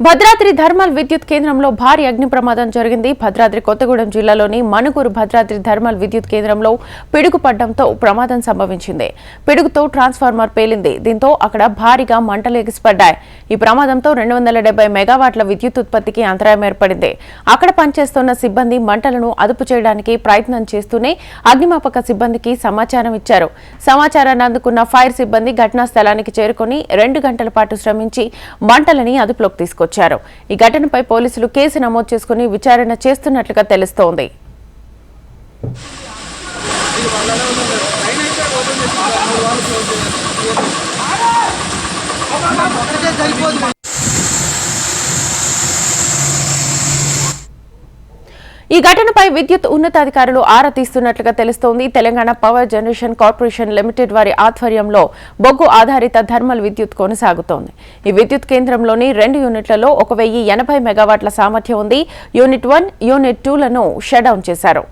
Bhadradri thermal విద్యుత్ కేంద్రంలో భారీ అగ్ని ప్రమాదం జరిగింది. భద్రాద్రి కొత్తగూడెం జిల్లాలోని మణుగూరు భద్రాద్రి థర్మల్ విద్యుత్ కేంద్రంలో పిడుగు పడడంతో ప్రమాదం సంభవించింది. పిడుగుతో ట్రాన్స్ఫార్మర్ పేలింది. దీంతో అక్కడ భారీగా మంటలు ఎగిసిపడ్డాయి. ఈ ప్రమాదంతో 270 మెగావాట్ల విద్యుత్ ఉత్పత్తికి అంతరాయం ఏర్పడింది. అక్కడ పనిచేస్తున్న సిబ్బంది మంటలను అదుపు చేయడానికి ప్రయత్నం చేస్తూనే అగ్నిమాపక సిబ్బందికి సమాచారం ఇచ్చారు. సమాచారాన్ని అందుకున్న ఫైర్ సిబ్బంది ఘటనా స్థలానికి చేరుకుని 2 గంటల పాటు శ్రమించి మంటలని అదుపులోకి తీసుకొచ్చారు. ఈ ఘటనపై పోలీసులు కేసు నమోదు చేసుకుని విచారణ చేస్తున్నట్లుగా తెలుస్తోంది. ఈ ఘటనపై విద్యుత్ ఉన్నతాధికారులు ఆరా తీస్తున్నట్లుగా తెలుస్తోంది. Telangana power generation corporation limited వారి ఆధ్వర్యంలో బొగ్గు ఆధారిత థర్మల్ విద్యుత్ కొనసాగుతోంది. ఈ విద్యుత్ కేంద్రంలోని 2 యూనిట్లలో 1080 మెగావాట్ల సామర్థ్యం ఉంది. యూనిట్ 1, యూనిట్ 2లను షట్ డౌన్ చేశారు.